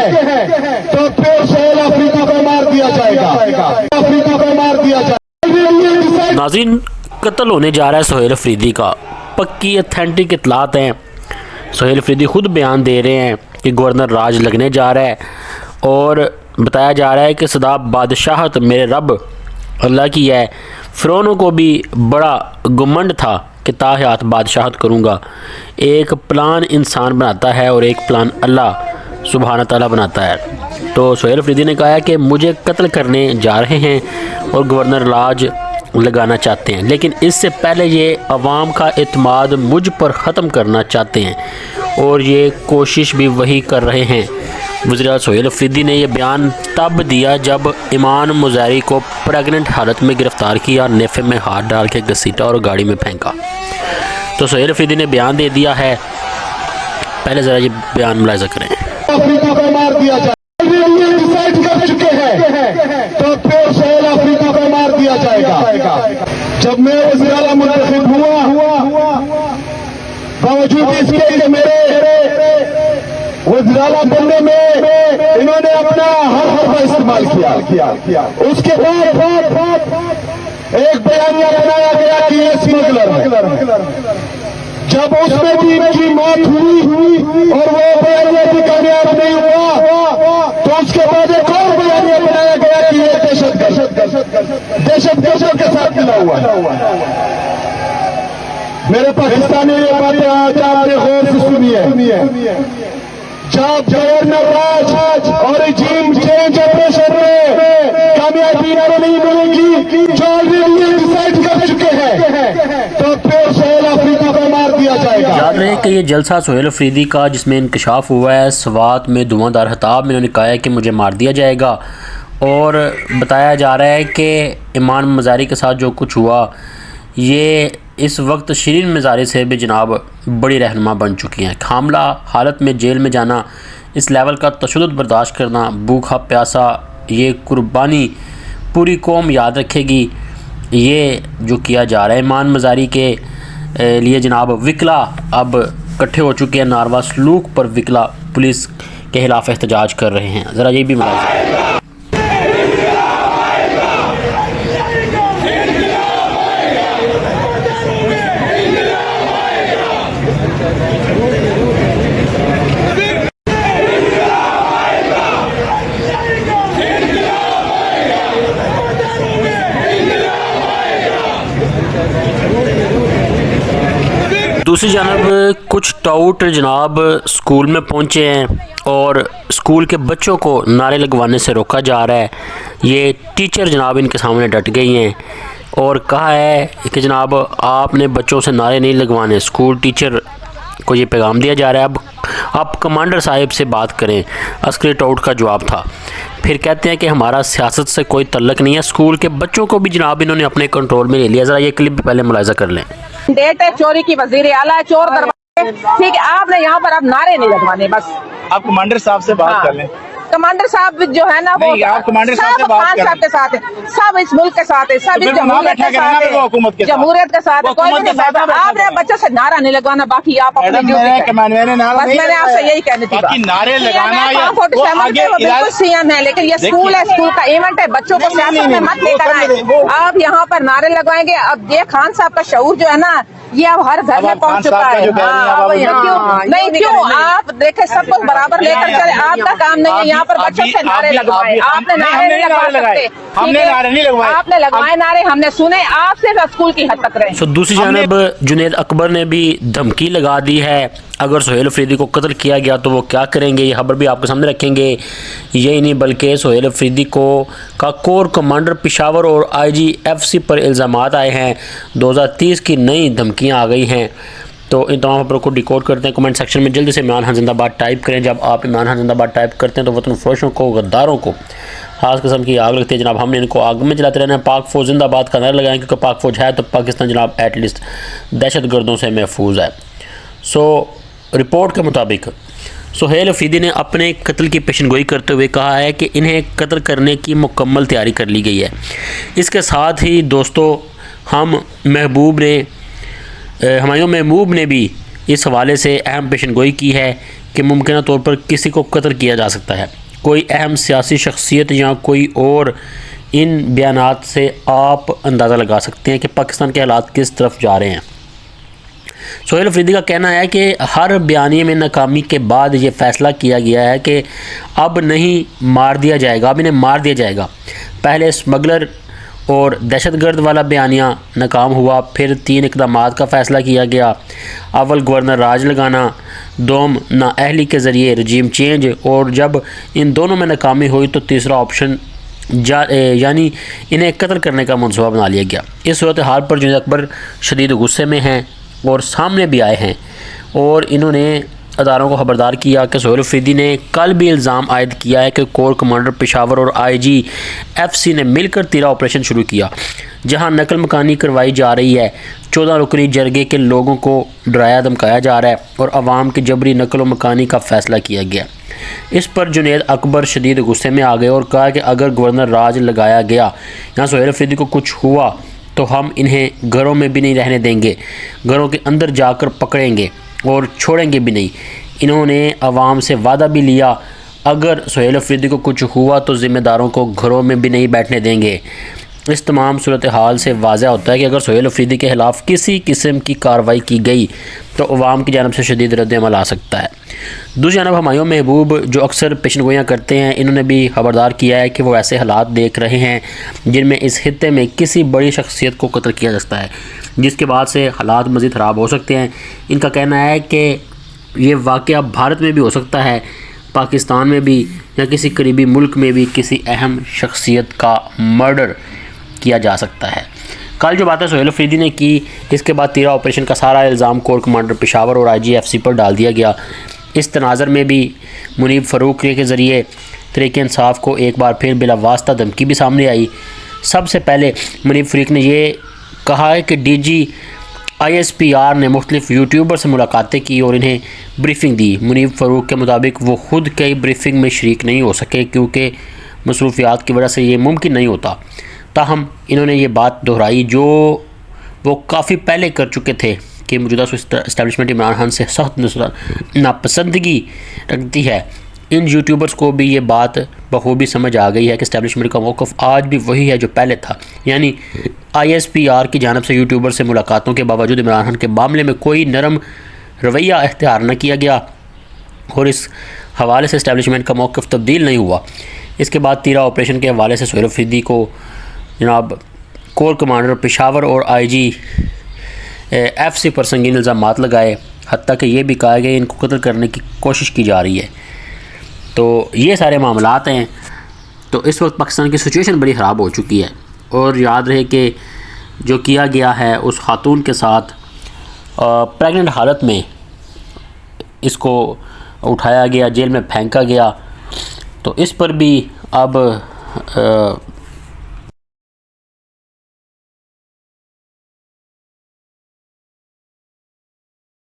हैं तो फिर सोहेल अफरीदी को मार दिया जाएगा, अफरीदी को मार दिया जाएगा। नाज़रीन, कत्ल होने जा रहा है सोहेल अफरीदी का। पक्की अथेंटिक इतलात हैं। सोहेल अफरीदी खुद बयान दे रहे हैं कि गवर्नर राज लगने जा रहा है और बताया जा रहा है कि सदा बादशाहत मेरे रब अल्लाह की है। फ़िरौन को भी बड़ा घमंड था कि ताहयात बादशाहत करूँगा। एक प्लान इंसान बनाता है और एक प्लान अल्लाह सुब्हान तआला बनाता है। तो सोहेल अफरीदी ने कहा है कि मुझे कत्ल करने जा रहे हैं और गवर्नर राज लगाना चाहते हैं, लेकिन इससे पहले ये अवाम का एतमाद मुझ पर ख़त्म करना चाहते हैं और ये कोशिश भी वही कर रहे हैं। वज़ीर सोहेल अफरीदी ने यह बयान तब दिया जब ईमान मुज़ारी को प्रेगनेंट हालत में गिरफ़्तार किया, नेफे में हाथ डाल के घसीटा और गाड़ी में फेंका। तो सोहेल अफरीदी ने बयान दे दिया है। पहले ज़रा ये बयान मुलाहिज़ा करें। अफरीदी को मार दिया जाए, डिसाइड कर चुके हैं तो फिर सोहेल अफरीदी को मार दिया जाएगा। जब मैं वज़ीर आला मुंतखब हुआ, बावजूद इसके कि मेरे वज़ीर आला बनने में इन्होंने अपना हर हरफा इस्तेमाल किया। उसके बाद एक बयानिया बनाया गया कि ये स्मगलर है। जब उसमें भी इनकी मौत हुई और वो बयानिया भी कामयाब नहीं हुआ, तो उसके बाद एक और बयानिया बनाया गया कि ये दहशतगर्दों के साथ मिला हुआ है। मेरे पाकिस्तानी ये बातें आज आपने गौर से सुनिए। जब गवर्नर राज और रिजीम चेंज ऑपरेशन में कामयाबी नहीं मिलेगी, जो ऑलरेडी डिसाइड कर चुके हैं, तो फिर सोहेल अफरीदी को मार दिया जाएगा। याद रहे कि ये जलसा सोहेल अफरीदी का जिसमें इंकशाफ हुआ है स्वात में धुआंधार खिताब में उन्होंने कहा है कि मुझे मार दिया जाएगा। और बताया जा रहा है कि ईमान मुज़ारी के साथ जो कुछ हुआ, ये इस वक्त शिरीन मज़ारी से भी जनाब बड़ी रहनुमा बन चुकी हैं। खामला हालत में जेल में जाना, इस लेवल का तशद्दुद बर्दाश्त करना, भूखा प्यासा, ये कुर्बानी पूरी कौम याद रखेगी। ये जो किया जा रहा है ईमान मज़ारी के लिए जनाब विकला अब इकट्ठे हो चुके हैं। नारवा सलूक पर विकला पुलिस के खिलाफ एहतजाज कर रहे हैं। ज़रा ये भी मुलाहिज़ा। दूसरी जानब कुछ टाउट जनाब स्कूल में पहुंचे हैं और स्कूल के बच्चों को नारे लगवाने से रोका जा रहा है। ये टीचर जनाब इनके सामने डट गई हैं और कहा है कि जनाब आपने बच्चों से नारे नहीं लगवाने। स्कूल टीचर को ये पैगाम दिया जा रहा है। अब आप कमांडर साहिब से बात करें, अस्करी टाउट का जवाब था। फिर कहते हैं कि हमारा सियासत से कोई तल्लक नहीं है। स्कूल के बच्चों को भी जनाब इन्होंने अपने कंट्रोल में ले लिया। ज़रा ये क्लिप पहले मुलाहिज़ा कर लें। डेट है चोरी की, वजीर आला है, चोर दरबार, ठीक है। आपने यहाँ पर आप नारे नहीं लगवाने, बस आप कमांडर साहब से बात कर लें। कमांडर साहब जो है ना वो आप कमांडर साहब से बात करें। साहब के साथ है, सब इस मुल्क के साथ है, सब इस जमहूरियत के साथ है, जमहूरियत के साथ है। कोई नहीं बैठा। आपने बच्चों से नारा नहीं लगवाना, बाकी आप अपनी ड्यूटी करें। बस मैंने आपसे यही कहनी थी। नारे लगाना बिल्कुल सीएम है, लेकिन ये स्कूल है, स्कूल का इवेंट है, बच्चों को सियासत में मत लेकर आए। आप यहाँ पर नारे लगवाएंगे। अब ये खान साहब का शऊर जो है ना, ये अब हर घर में पहुंच चुका है। नहीं क्यों आप देखे सब कुछ बराबर लेकर चले। आपका काम नहीं है यहाँ पर बच्चों से नारे लगवाए। आपने नारे नहीं लगवा सकते, हमने नारे नहीं लगवाए। आपने लगवाए नारे, हमने सुने। आप सिर्फ स्कूल की हद तक रहे। दूसरी जानब जुनैद अकबर ने भी धमकी लगा दी है, अगर सोहेल अफरीदी को कत्ल किया गया तो वो क्या करेंगे, ये खबर भी आपके सामने रखेंगे। यही नहीं बल्कि सोहेल अफरीदी को का कोर कमांडर पेशावर और IGFC पर इल्ज़ामात आए हैं। 2030 की नई धमकियां आ गई हैं। तो इन तमाम खबरों को डिकोड करते हैं। कमेंट सेक्शन में जल्दी से इमरान खान जिंदाबाद टाइप करें। जब आप इमरान खान जिंदाबाद टाइप करते हैं तो वतन फरोशों को, गद्दारों को खास किस्म की आग लगती है। जनाब हमने इनको आग में जलाते रहना है। पाक फ़ौज जिंदाबाद का नारा लगाएं, क्योंकि पाक फ़ौज है तो पाकिस्तान जनाब एटलीस्ट दहशत गर्दों से महफूज है। रिपोर्ट के मुताबिक सोहेल अफरीदी ने अपने कत्ल की पेशनगोई करते हुए कहा है कि इन्हें कत्ल करने की मुकम्मल तैयारी कर ली गई है। इसके साथ ही दोस्तों हुमायूं महबूब ने भी इस हवाले से अहम पेशनगोई की है कि मुमकिन तौर पर किसी को कत्ल किया जा सकता है। कोई अहम सियासी शख्सियत या कोई और। इन बयानात से आप अंदाज़ा लगा सकते हैं कि पाकिस्तान के हालात किस तरफ जा रहे हैं। सोहेल अफरीदी का कहना है कि हर बयानी में नाकामी के बाद ये फ़ैसला किया गया है कि अब नहीं मार दिया जाएगा, अब इन्हें मार दिया जाएगा। पहले स्मगलर और दहशतगर्द वाला बयानिया नाकाम हुआ, फिर 3 इक़दामात का फ़ैसला किया गया। अव्वल गवर्नर राज लगाना, दोम नाअहली के ज़रिए रजीम चेंज, और जब इन दोनों में नाकामी हुई तो तीसरा ऑप्शन यानी इन्हें कत्ल करने का मनसूबा बना लिया गया। इस सूरत हाल पर जुनैद अकबर शदीद गुस्से में हैं और सामने भी आए हैं, और इन्होंने अदारों को खबरदार किया कि सोहेल अफरीदी ने कल भी इल्ज़ाम आयद किया है कि कोर कमांडर पेशावर और IGFC ने मिलकर 13 ऑपरेशन शुरू किया, जहां नकल मकानी करवाई जा रही है। 14 रुकनी जरगे के लोगों को डराया धमकाया जा रहा है और आवाम की जबरी नकल मकानी का फ़ैसला किया गया। इस पर जुनैद अकबर शदीद गुस्से में आ गए और कहा कि अगर गवर्नर राज लगाया गया या सोहेल अफरीदी को कुछ हुआ तो हम इन्हें घरों में भी नहीं रहने देंगे, घरों के अंदर जाकर पकड़ेंगे और छोड़ेंगे भी नहीं। इन्होंने आवाम से वादा भी लिया, अगर सोहेल अफरीदी को कुछ हुआ तो ज़िम्मेदारों को घरों में भी नहीं बैठने देंगे। इस तमाम सूरत हाल से वाज़ह होता है कि अगर सोहेल अफरीदी के ख़िलाफ़ किसी किस्म की कार्रवाई की गई तो अवाम की जानब से शदीद रद्द-ए-अमल आ सकता है। दूसरी जानब हुमायूं महबूब जो अक्सर पेशनगोइयाँ करते हैं, इन्होंने भी खबरदार किया है कि वो ऐसे हालात देख रहे हैं जिनमें इस खित्ते में किसी बड़ी शख्सियत को कत्ल किया जा सकता है, जिसके बाद से हालात मज़ीद ख़राब हो सकते हैं। इनका कहना है कि ये वाक़या भारत में भी हो सकता है, पाकिस्तान में भी, या किसी करीबी मुल्क में भी किसी अहम शख्सियत का मर्डर किया जा सकता है। कल जो बातें सोहेल अफरीदी ने की, इसके बाद 13 ऑपरेशन का सारा इल्ज़ाम कोर कमांडर पेशावर और IGFC पर डाल दिया गया। इस तनाज़र में भी मुनीब फ़ारूक के ज़रिए तहरीक इंसाफ को एक बार फिर बिला वास्ता धमकी भी सामने आई। सबसे पहले मुनीब फ़ारूक ने ये कहा है कि DG ISPR ने मुख्तलिफ यूट्यूबर से मुलाकातें की और इन्हें ब्रीफिंग दी। मुनीब फ़ारूक के मुताबिक वो ख़ुद कई ब्रीफिंग में शरीक नहीं हो सके क्योंकि मसरूफ़ियात की वजह से ये मुमकिन नहीं होता। ताहम इन्होंने ये बात दोहराई जो वो काफ़ी पहले कर चुके थे कि मौजूदा इस्टेब्लिशमेंट इमरान खान से सख्त नापसंदगी रखती है। इन यूट्यूबर्स को भी ये बात बखूबी समझ आ गई है कि इस्टेब्लिशमेंट का मौक़िफ़ आज भी वही है जो पहले था, यानी ISPR की जानब से यूट्यूबर से मुलाकातों के बावजूद इमरान खान के मामले में कोई नरम रवैया इख्तियार न किया गया और इस हवाले से इस्टेब्लिशमेंट का मौक़िफ़ तब्दील नहीं हुआ। इसके बाद 13 ऑपरेशन के हवाले से सोहेल अफरीदी को जनाब कोर कमांडर पेशावर और IGFC पर संगीन इल्ज़ामात लगाए, हत्ता कि ये भी कहा गया इनको कत्ल करने की कोशिश की जा रही है। तो ये सारे मामलात हैं। तो इस वक्त पाकिस्तान की सिचुएशन बड़ी ख़राब हो चुकी है, और याद रहे कि जो किया गया है उस खातून के साथ प्रेग्नेंट हालत में इसको उठाया गया, जेल में फेंका गया, तो इस पर भी अब